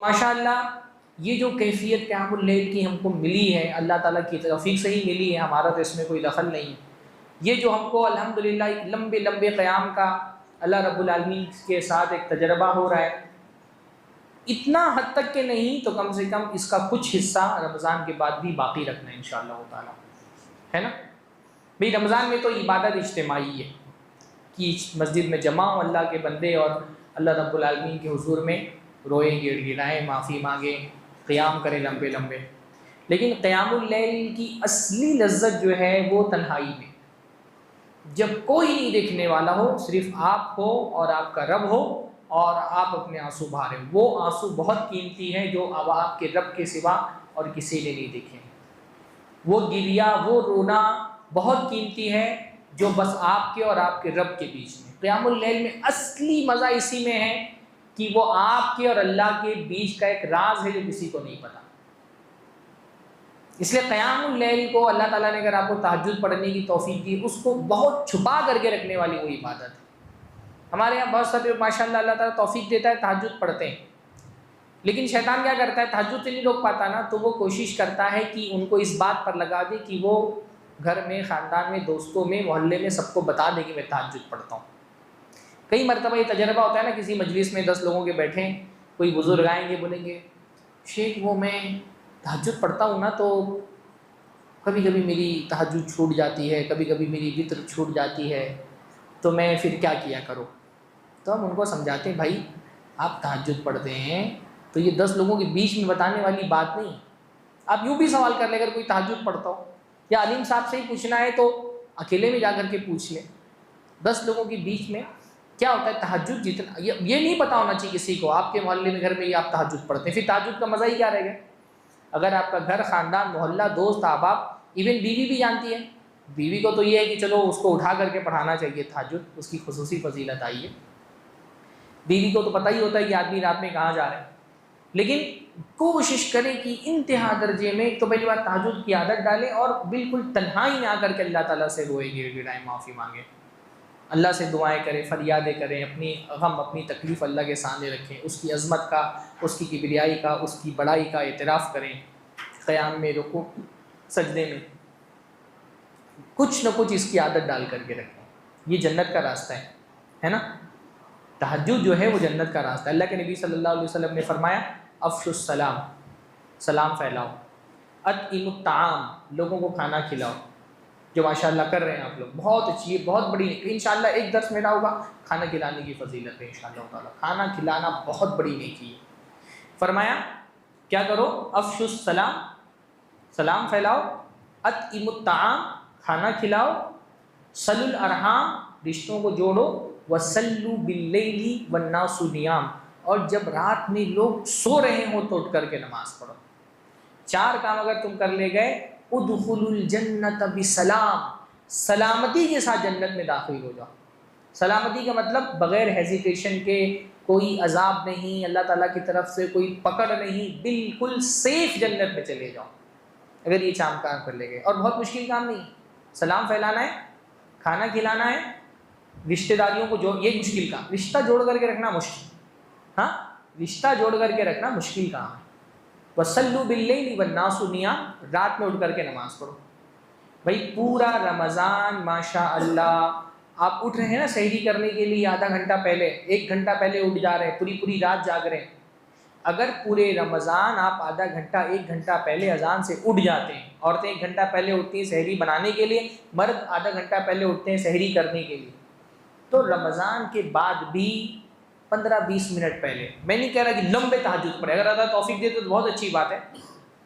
ماشاءاللہ یہ جو کیفیت قیام اللیل کی ہم کو ملی ہے اللہ تعالیٰ کی توفیق سے ہی ملی ہے، ہمارا تو اس میں کوئی دخل نہیں ہے۔ یہ جو ہم کو الحمدللہ ایک لمبے لمبے قیام کا اللہ رب العالمین کے ساتھ ایک تجربہ ہو رہا ہے، اتنا حد تک کہ نہیں تو کم سے کم اس کا کچھ حصہ رمضان کے بعد بھی باقی رکھنا ہے انشاءاللہ تعالیٰ، ہے نا بھئی۔ رمضان میں تو عبادت اجتماعی ہے کہ مسجد میں جمع ہوں اللہ کے بندے اور اللہ رب العالمین کے حضور میں روئیں گڑ گڑائیں، معافی مانگیں، قیام کریں لمبے لمبے۔ لیکن قیام اللیل کی اصلی لذت جو ہے وہ تنہائی میں، جب کوئی نہیں دیکھنے والا ہو، صرف آپ ہو اور آپ کا رب ہو اور آپ اپنے آنسو بہا رہے ہو۔ وہ آنسو بہت قیمتی ہے جو اب آپ کے رب کے سوا اور کسی نے نہیں دیکھے۔ وہ گریا، وہ رونا بہت قیمتی ہے جو بس آپ کے اور آپ کے رب کے بیچ میں۔ قیام اللیل میں اصلی مزہ اسی میں ہے کہ وہ آپ کے اور اللہ کے بیچ کا ایک راز ہے جو کسی کو نہیں پتا۔ اس لیے قیام اللیل کو اللہ تعالیٰ نے اگر آپ کو تہجد پڑھنے کی توفیق دی، اس کو بہت چھپا کر کے رکھنے والی وہ عبادت ہے۔ ہمارے یہاں بہت سارے ماشاءاللہ اللہ تعالیٰ توفیق دیتا ہے تہجد پڑھتے ہیں، لیکن شیطان کیا کرتا ہے، تہجد سے نہیں روک پاتا نا، تو وہ کوشش کرتا ہے کہ ان کو اس بات پر لگا دے کہ وہ گھر میں، خاندان میں، دوستوں میں، محلے میں سب کو بتا دے کہ میں تہجد پڑھتا ہوں۔ کئی مرتبہ یہ تجربہ ہوتا ہے نا، کسی مجلس میں 10 لوگوں کے بیٹھے ہیں، کوئی بزرگ آئیں گے، بولیں گے شیخ وہ میں تہجد پڑھتا ہوں نا تو کبھی کبھی میری تہجد چھوٹ جاتی ہے، کبھی کبھی میری وتر چھوٹ جاتی ہے، تو میں پھر کیا کیا کروں؟ تو ہم ان کو سمجھاتے ہیں بھائی آپ تہجد پڑھتے ہیں تو یہ 10 لوگوں کے بیچ میں بتانے والی بات نہیں۔ آپ یوں بھی سوال کر لیں اگر کوئی تہجد پڑھتا ہو، یا علیم صاحب سے ہی پوچھنا ہے تو اکیلے میں جا کر کے پوچھ لیں۔ 10 لوگوں کے بیچ میں کیا ہوتا ہے تہجد، جتنا یہ نہیں پتا ہونا چاہیے کسی کو آپ کے محلے میں، گھر میں ہی آپ تہجد پڑھتے ہیں، پھر تہجد کا مزہ ہی کیا رہے گا؟ اگر آپ کا گھر، خاندان، محلہ، دوست، احباب، ایون بیوی بھی جانتی ہے، بیوی کو تو یہ ہے کہ چلو اس کو اٹھا کر کے پڑھانا چاہیے تہجد، اس کی خصوصی فضیلت آئی ہے۔ بیوی کو تو پتہ ہی ہوتا ہے کہ آدمی رات میں کہاں جا رہے ہیں، لیکن کوشش کریں کہ انتہا درجے میں ایک تو پہلی بات تہجد کی عادت ڈالیں، اور بالکل تنہائی میں آ کر کے اللہ تعالیٰ سے روئیں گڑ گڑائیں، معافی مانگیں، اللہ سے دعائیں کریں، فریادیں کریں، اپنی غم، اپنی تکلیف اللہ کے سامنے رکھیں، اس کی عظمت کا، اس کی کبریائی کا، اس کی بڑائی کا اعتراف کریں، قیام میں، رکوع، سجدے میں کچھ نہ کچھ اس کی عادت ڈال کر کے رکھیں۔ یہ جنت کا راستہ ہے نا، تہجد جو ہے وہ جنت کا راستہ ہے۔ اللہ کے نبی صلی اللہ علیہ وسلم نے فرمایا افشوا السلام، سلام پھیلاؤ، اطعموا الطعام، لوگوں کو کھانا کھلاؤ، جو ماشاءاللہ کر رہے ہیں آپ لوگ، بہت اچھی ہے، بہت بڑی نیکی۔ انشاءاللہ ایک درس میرا ہوگا کھانا کھلانے کی فضیلت ہے انشاءاللہ تعالیٰ، کھانا کھلانا بہت بڑی نیکی ہے۔ فرمایا کیا کرو، افشوا السلام، سلام پھیلاؤ، اطعموا الطعام، کھانا کھلاؤ، صلوا الارحام، رشتوں کو جوڑو، وصلوا باللیل والناس نیام، اور جب رات میں لوگ سو رہے ہوں تو اٹھ کر کے نماز پڑھو۔ 4 کام اگر تم کر لے گئے، ادخلوا الجنت بسلام، سلامتی کے ساتھ جنت میں داخل ہو جاؤ۔ سلامتی کا مطلب بغیر ہیزیٹیشن کے، کوئی عذاب نہیں، اللہ تعالیٰ کی طرف سے کوئی پکڑ نہیں، بالکل سیف جنت میں چلے جاؤ اگر یہ 4 کام کر لے گئے۔ اور بہت مشکل کام نہیں، سلام پھیلانا ہے، کھانا کھلانا ہے، رشتہ داریوں کو جو، یہ مشکل کام، رشتہ جوڑ کر کے رکھنا مشکل، ہاں رشتہ جوڑ کر کے رکھنا مشکل کام ہے۔ وصلوا باللیل والناس نیام، رات میں اٹھ کر کے نماز پڑھو۔ بھائی پورا رمضان ماشاء اللہ آپ اٹھ رہے ہیں نا سحری کرنے کے لیے، آدھا گھنٹہ پہلے، 1 گھنٹہ پہلے اٹھ جا رہے ہیں، پوری رات جاگ رہے ہیں۔ اگر پورے رمضان آپ آدھا گھنٹہ، 1 گھنٹہ پہلے اذان سے اٹھ جاتے ہیں، عورتیں 1 گھنٹہ پہلے اٹھتی ہیں سحری بنانے کے لیے، مرد آدھا گھنٹہ پہلے اٹھتے ہیں سحری کرنے کے لیے، تو رمضان کے بعد بھی 15-20 منٹ پہلے، میں نہیں کہہ رہا کہ لمبے تہجد پڑھے، اگر اللہ توفیق دیتے تو بہت اچھی بات ہے،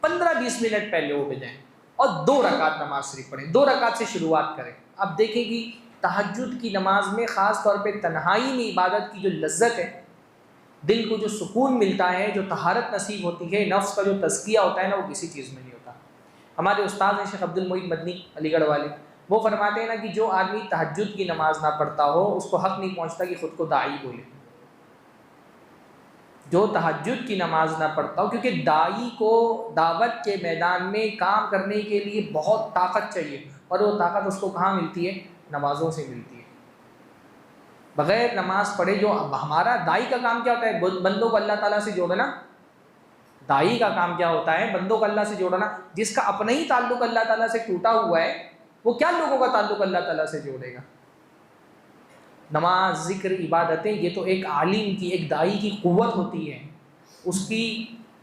15-20 منٹ پہلے اٹھ جائیں اور 2 رکعت نماز شریف پڑھیں، 2 رکعت سے شروعات کریں۔ اب دیکھیں کہ تہجد کی نماز میں خاص طور پہ تنہائی میں عبادت کی جو لذت ہے، دل کو جو سکون ملتا ہے، جو طہارت نصیب ہوتی ہے، نفس کا جو تزکیہ ہوتا ہے نا، وہ کسی چیز میں نہیں ہوتا۔ ہمارے استاد ہیں شیخ عبد المعید مدنی علی گڑھ والے، وہ فرماتے ہیں نا کہ جو آدمی تہجد کی نماز نہ پڑھتا ہو، اس کو حق نہیں پہنچتا کہ خود کو داعی بولے۔ جو تہجد کی نماز نہ پڑھتا ہو، کیونکہ داعی کو دعوت کے میدان میں کام کرنے کے لیے بہت طاقت چاہیے، اور وہ طاقت اس کو کہاں ملتی ہے؟ نمازوں سے ملتی ہے۔ بغیر نماز پڑھے جو، اب ہمارا داعی کا کام کیا ہوتا ہے؟ بندوں کو اللہ تعالیٰ سے جوڑنا، داعی کا کام کیا ہوتا ہے؟ بندوں کو اللہ سے جوڑنا. جس کا اپنا ہی تعلق اللہ تعالیٰ سے ٹوٹا ہوا ہے وہ کیا لوگوں کا تعلق اللہ تعالیٰ سے جوڑے گا؟ نماز، ذکر، عبادتیں، یہ تو ایک عالم کی، ایک داعی کی قوت ہوتی ہے.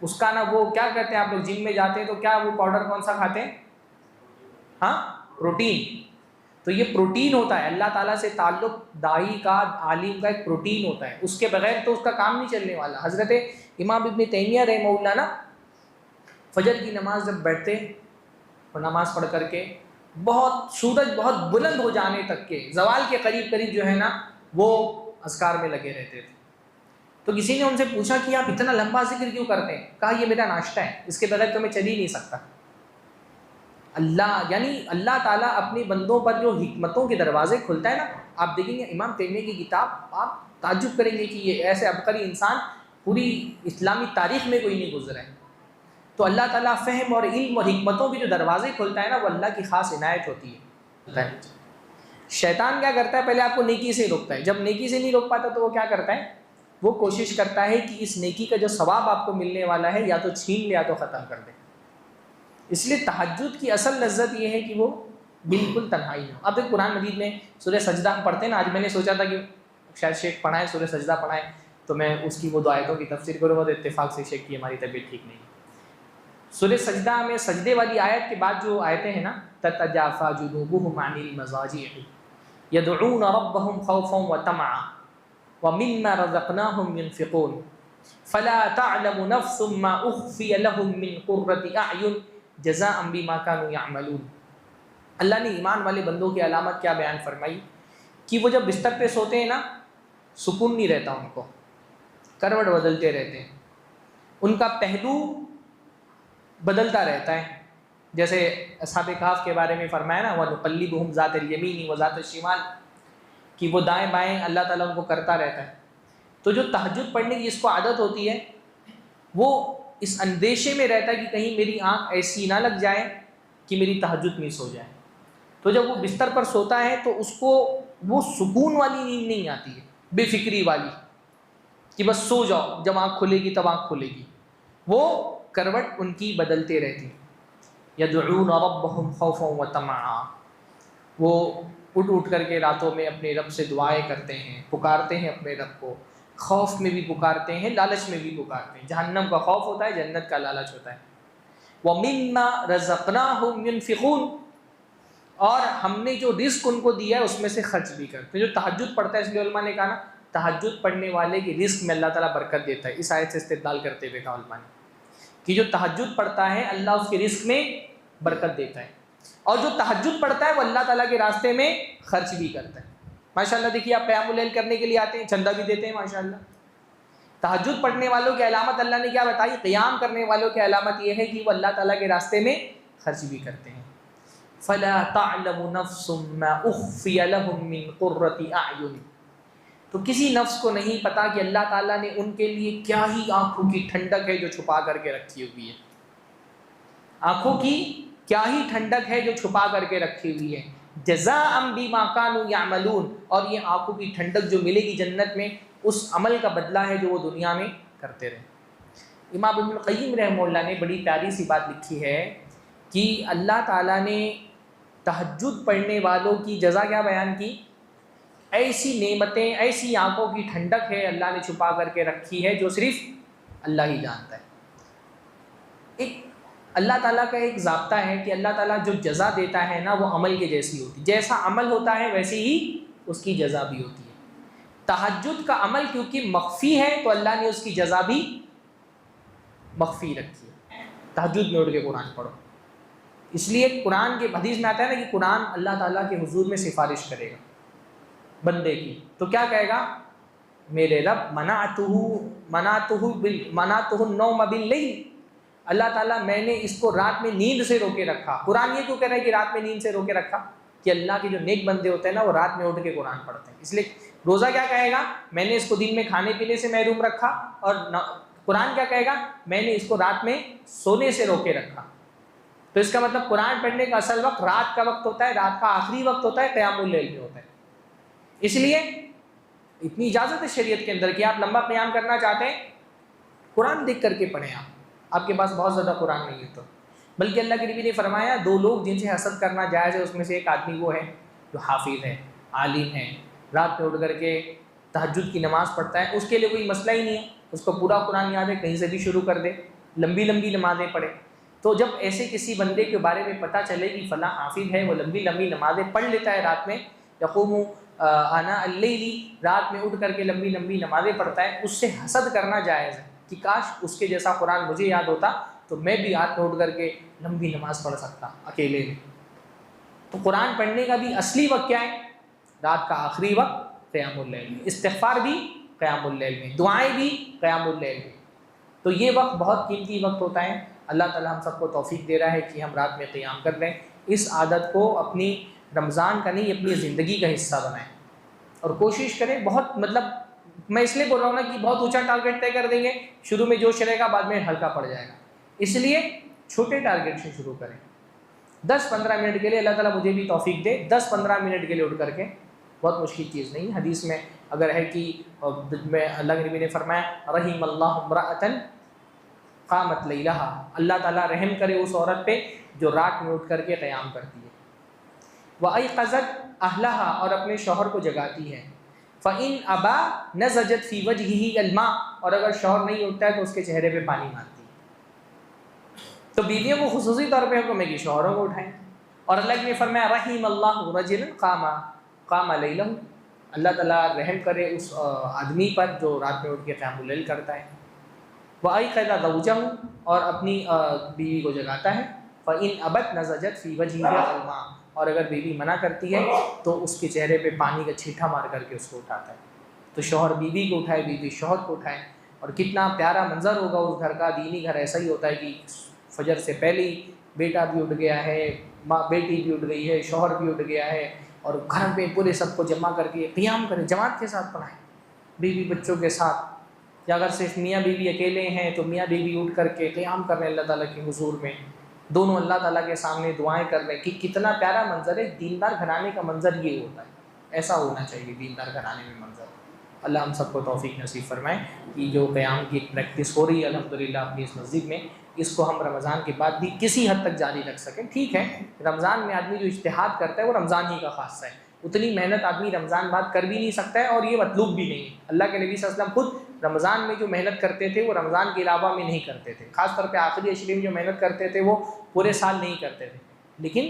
اس کا نا وہ کیا کہتے ہیں، آپ لوگ جم میں جاتے ہیں تو کیا وہ پاؤڈر کون سا کھاتے ہیں؟ ہاں، پروٹین. تو یہ پروٹین ہوتا ہے اللہ تعالیٰ سے تعلق. داعی کا، عالم کا ایک پروٹین ہوتا ہے، اس کے بغیر تو اس کا کام نہیں چلنے والا. حضرت امام ابن تیمیہ رحمہ اللہ نا فجر کی نماز جب بیٹھتے اور نماز پڑھ کر کے بہت سورج بہت بلند ہو جانے تک کے، زوال کے قریب قریب جو ہے نا وہ اذکار میں لگے رہتے تھے. تو کسی نے ان سے پوچھا کہ آپ اتنا لمبا ذکر کیوں کرتے ہیں؟ کہا یہ میرا ناشتہ ہے، اس کے بغیر تو میں چل ہی نہیں سکتا. اللہ یعنی اللہ تعالیٰ اپنے بندوں پر جو حکمتوں کے دروازے کھلتا ہے نا، آپ دیکھیں گے امام تیمیہ کی کتاب، آپ تعجب کریں گے کہ یہ ایسے عبقری انسان پوری اسلامی تاریخ میں کوئی نہیں گزرا ہے. تو اللہ تعالیٰ فہم اور علم اور حکمتوں کے جو دروازے کھلتا ہے نا وہ اللہ کی خاص عنایت ہوتی ہے. شیطان کیا کرتا ہے؟ پہلے آپ کو نیکی سے روکتا ہے. جب نیکی سے نہیں روک پاتا تو وہ کیا کرتا ہے؟ وہ کوشش کرتا ہے کہ اس نیکی کا جو ثواب آپ کو ملنے والا ہے یا تو چھین لے یا تو ختم کر دے. اس لیے تہجد کی اصل لذت یہ ہے کہ وہ بالکل تنہائی ہو. اب ایک قرآن مجید میں سورہ سجدہ ہم پڑھتے ہیں نا، آج میں نے سوچا تھا کہ شاید شیخ پڑھائیں، سورہ سجدہ پڑھائیں، تو میں اس کی وہ دو آیتوں کی تفسیر کروں گا. تو اتفاق سے شیخ کی ہماری طبیعت ٹھیک نہیں. سورہ سجدہ میں سجدے والی آیت کے بعد جو آیتیں ہیں نا، تتجافى جنوبهم عن المضاجع يدعون ربهم خوفا وطمعا ومما رزقناهم ينفقون فلا تعلم نفس ما اخفي لهم من قرة اعين جزاء بما كانوا يعملون. اللہ نے ایمان والے بندوں کی علامت کیا بیان فرمائی کہ وہ جب بستر پہ سوتے ہیں نا سکون نہیں رہتا، ان کو کروٹ بدلتے رہتے ہیں، ان کا پہلو بدلتا رہتا ہے. جیسے اصحاب کہف کے بارے میں فرمایا نا، وَنُقَلِّبُهُمْ ذَاتَ الْيَمِينِ وَذَاتَ الشِّمَالِ، کہ وہ دائیں بائیں اللہ تعالیٰ ان کو کرتا رہتا ہے. تو جو تہجد پڑھنے کی جس کو عادت ہوتی ہے وہ اس اندیشے میں رہتا ہے کہ کہیں میری آنکھ ایسی نہ لگ جائے کہ میری تہجد مس ہو جائے. تو جب وہ بستر پر سوتا ہے تو اس کو وہ سکون والی نیند نہیں آتی ہے، بے فکری والی کہ بس سو جاؤ، جب آنکھ کھلے گی تب آنکھ کھلے گی. وہ کروٹ ان کی بدلتے رہتی. یدعون ربهم خوفا وطمعا، وہ اٹھ کر کے راتوں میں اپنے رب سے دعائیں کرتے ہیں، پکارتے ہیں اپنے رب کو. خوف میں بھی پکارتے ہیں، لالچ میں بھی پکارتے ہیں. جہنم کا خوف ہوتا ہے، جنت کا لالچ ہوتا ہے. وَمِمَّا رَزَقْنَاهُمْ يُنْفِقُونَ، اور ہم نے جو رزق ان کو دیا ہے اس میں سے خرچ بھی کرتے ہیں. جو تہجد پڑھتا ہے، اس لیے علماء نے کہا نا تہجد پڑھنے والے کی رزق میں اللہ تعالیٰ برکت دیتا ہے. اس آیت سے استدلال کرتے ہوئے کہا علماء نے کہ جو تہجد پڑھتا ہے اللہ اس کے رزق میں برکت دیتا ہے، اور جو تہجد پڑھتا ہے وہ اللہ تعالیٰ کے راستے میں خرچ بھی کرتا ہے. ماشاءاللہ دیکھیے آپ قیام اللیل کرنے کے لیے آتے ہیں، چندہ بھی دیتے ہیں ماشاءاللہ. تہجد پڑھنے والوں کی علامت اللہ نے کیا بتائی؟ قیام کرنے والوں کی علامت یہ ہے کہ وہ اللہ تعالیٰ کے راستے میں خرچ بھی کرتے ہیں. فَلَا تَعْلَمُ نَفْسٌ مَّا أُخْفِيَ لَهُم مِّن قُرَّةِ أَعْيُنٍ، تو کسی نفس کو نہیں پتا کہ اللہ تعالیٰ نے ان کے لیے کیا ہی آنکھوں کی ٹھنڈک ہے جو چھپا کر کے رکھی ہوئی ہے. آنکھوں کی کیا ہی ٹھنڈک ہے جو چھپا کر کے رکھی ہوئی ہے. جزاء بما كانوا يعملون، اور یہ آنکھوں کی ٹھنڈک جو ملے گی جنت میں اس عمل کا بدلہ ہے جو وہ دنیا میں کرتے رہے. امام ابن القیم رحمہ اللہ نے بڑی پیاری سی بات لکھی ہے کہ اللہ تعالیٰ نے تہجد پڑھنے والوں کی جزا کیا بیان کی؟ ایسی نعمتیں، ایسی آنکھوں کی ٹھنڈک ہے اللہ نے چھپا کر کے رکھی ہے جو صرف اللہ ہی جانتا ہے. ایک اللہ تعالیٰ کا ایک ضابطہ ہے کہ اللہ تعالیٰ جو جزا دیتا ہے نا وہ عمل کے جیسی ہوتی ہے. جیسا عمل ہوتا ہے ویسی ہی اس کی جزا بھی ہوتی ہے. تہجد کا عمل کیونکہ مخفی ہے تو اللہ نے اس کی جزا بھی مخفی رکھی ہے. تہجد میں اٹھ کے قرآن پڑھو. اس لیے قرآن کے حدیث میں آتا ہے نا کہ قرآن اللہ تعالیٰ کے حضور میں سفارش کرے گا بندے کی. تو کیا کہے گا؟ میرے رب منعتہ النوم باللیل، اللہ تعالیٰ میں نے اس کو رات میں نیند سے روکے رکھا. قرآن یہ کیوں کہہ رہا ہے کہ رات میں نیند سے روکے رکھا؟ کہ اللہ کے جو نیک بندے ہوتے ہیں نا وہ رات میں اٹھ کے قرآن پڑھتے ہیں. اس لیے روزہ کیا کہے گا؟ میں نے اس کو دن میں کھانے پینے سے محروم رکھا. اور قرآن کیا کہے گا؟ میں نے اس کو رات میں سونے سے روکے رکھا. تو اس کا مطلب قرآن پڑھنے کا اصل وقت رات کا وقت ہوتا ہے، رات کا آخری وقت ہوتا ہے، قیام اللیل میں ہوتا ہے. اس لیے اتنی اجازت ہے شریعت کے اندر کہ آپ لمبا قیام کرنا چاہتے ہیں قرآن دیکھ کر کے پڑھیں. آپ آپ کے پاس بہت زیادہ قرآن نہیں ہے تو، بلکہ اللہ کے نبی نے فرمایا 2 لوگ جن سے حسد کرنا جائز ہے، اس میں سے ایک آدمی وہ ہے جو حافظ ہے، عالم ہے، رات میں اٹھ کر کے تہجد کی نماز پڑھتا ہے، اس کے لیے کوئی مسئلہ ہی نہیں ہے، اس کو پورا قرآن یاد ہے، کہیں سے بھی شروع کر دے، لمبی لمبی نمازیں پڑھے۔ تو جب ایسے کسی بندے کے بارے میں پتہ چلے کہ فلاں حافظ ہے، وہ لمبی لمبی نمازیں پڑھ لیتا ہے رات میں، یقوم آناء اللیل، رات میں اٹھ کر کے لمبی لمبی نمازیں پڑھتا ہے، اس سے حسد کرنا جائز ہے کہ کاش اس کے جیسا قرآن مجھے یاد ہوتا تو میں بھی رات میں اٹھ کر کے لمبی نماز پڑھ سکتا اکیلے میں۔ تو قرآن پڑھنے کا بھی اصلی وقت کیا ہے؟ رات کا آخری وقت قیام اللیل میں، استغفار بھی قیام اللیل میں، دعائیں بھی قیام اللیل میں۔ تو یہ وقت بہت قیمتی وقت ہوتا ہے، اللہ تعالیٰ ہم سب کو توفیق دے رہا ہے کہ ہم رات میں قیام کر لیں، اس عادت کو اپنی رمضان کا نہیں اپنی زندگی کا حصہ بنائیں، اور کوشش کریں بہت، مطلب میں اس لیے بول رہا ہوں نا کہ بہت اونچا ٹارگیٹ طے کر دیں گے، شروع میں جوش رہے گا، بعد میں ہلکا پڑ جائے گا، اس لیے چھوٹے ٹارگیٹ سے شروع کریں۔ 10-15 منٹ کے لیے اللہ تعالیٰ مجھے بھی توفیق دے، 10-15 منٹ کے لیے اٹھ کر کے، بہت مشکل چیز نہیں۔ حدیث میں اگر ہے کہ میں اللہ کے نبی نے فرمایا رحم اللہ امرأۃ قامت لیلہا، اللہ تعالیٰ رحم کرے اس عورت پہ جو رات میں اٹھ کر کے قیام کرتی ہے، وَأَيْقَظَتْ أَهْلَهَا، اور اپنے شوہر کو جگاتی ہے، فَإِنْ أَبَى نَزَجَتْ فِي وَجْهِهِ الْمَاء، اور اگر شوہر نہیں اٹھتا ہے تو اس کے چہرے پہ پانی مارتی ہے۔ تو بیویوں کو خصوصی طور پہ حکم ہے کہ شوہروں کو اٹھائیں، اور اللہ نے فرمایا رحم اللہ رجلا قام لیلہ، اللہ تعالیٰ رحم کرے اس آدمی پر جو رات میں اٹھ کے قیام اللیل کرتا ہے، وَأَيْقَظَ زَوْجَهُ، اور اپنی بیوی کو جگاتا ہے، فَإِنْ أَبَتْ نَزَجَتْ فِي وَجْهِهَا الْمَاء، اور اگر بیوی منع کرتی ہے تو اس کے چہرے پہ پانی کا چھینٹا مار کر کے اس کو اٹھاتا ہے۔ تو شوہر بیوی کو اٹھائے، بیوی شوہر کو اٹھائے، اور کتنا پیارا منظر ہوگا اس گھر کا۔ دینی گھر ایسا ہی ہوتا ہے کہ فجر سے پہلے ہی بیٹا بھی اٹھ گیا ہے، ماں بیٹی بھی اٹھ گئی ہے، شوہر بھی اٹھ گیا ہے، اور گھر میں پورے سب کو جمع کر کے قیام کریں، جماعت کے ساتھ پڑھائیں، بیوی بچوں کے ساتھ، یا اگر صرف میاں بیوی اکیلے ہیں تو میاں بیوی اٹھ کر کے قیام کر رہے ہیں اللہ تعالیٰ کے حضور میں، دونوں اللہ تعالیٰ کے سامنے دعائیں کر رہے ہیں، کہ کتنا پیارا منظر ہے۔ دیندار گھرانے کا منظر یہ ہوتا ہے، ایسا ہونا چاہیے دیندار گھرانے میں منظر۔ اللہ ہم سب کو توفیق نصیب فرمائے کہ جو قیام کی ایک پریکٹس ہو رہی ہے الحمدللہ اپنی اس مسجد میں، اس کو ہم رمضان کے بعد بھی کسی حد تک جاری رکھ سکیں۔ ٹھیک ہے، رمضان میں آدمی جو اجتہاد کرتا ہے وہ رمضان ہی کا خاصہ ہے، اتنی محنت آدمی رمضان بعد کر بھی نہیں سکتا ہے، اور یہ مطلوب بھی نہیں ہے۔ اللہ کے نبی صلی اللہ علیہ وسلم خود رمضان میں جو محنت کرتے تھے وہ رمضان کے علاوہ میں نہیں کرتے تھے، خاص طور پہ آخری عشرے میں جو محنت کرتے تھے وہ پورے سال نہیں کرتے تھے، لیکن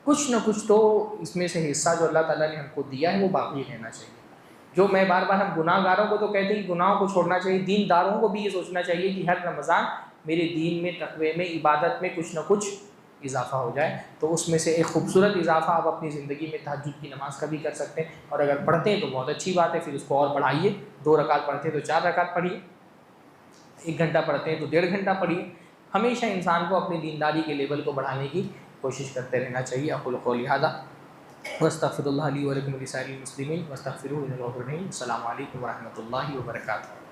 کچھ نہ کچھ تو اس میں سے حصہ جو اللہ تعالیٰ نے ہم کو دیا ہے وہ باقی رہنا چاہیے۔ جو میں بار بار ہم گناہ گاروں کو تو کہتے ہیں کہ گناہوں کو چھوڑنا چاہیے، دین داروں کو بھی یہ سوچنا چاہیے کہ ہر رمضان میرے دین میں، تقوی میں، عبادت میں کچھ نہ کچھ اضافہ ہو جائے۔ تو اس میں سے ایک خوبصورت اضافہ آپ اپنی زندگی میں تہجد کی نماز کا بھی کر سکتے ہیں، اور اگر پڑھتے ہیں تو بہت اچھی بات ہے، پھر اس کو اور بڑھائیے، 2 رکعت پڑھتے ہیں تو 4 رکعت پڑھیے، 1 گھنٹہ پڑھتے ہیں تو 1.5 گھنٹہ پڑھیے۔ ہمیشہ انسان کو اپنی دینداری کے لیول کو بڑھانے کی کوشش کرتے رہنا چاہیے۔ اقول قولی ھذا واستغفر اللہ لی ولکم ولسائر المسلمین واستغفروہ انہ غفور رحیم۔ السلام علیکم ورحمۃ اللہ وبرکاتہ۔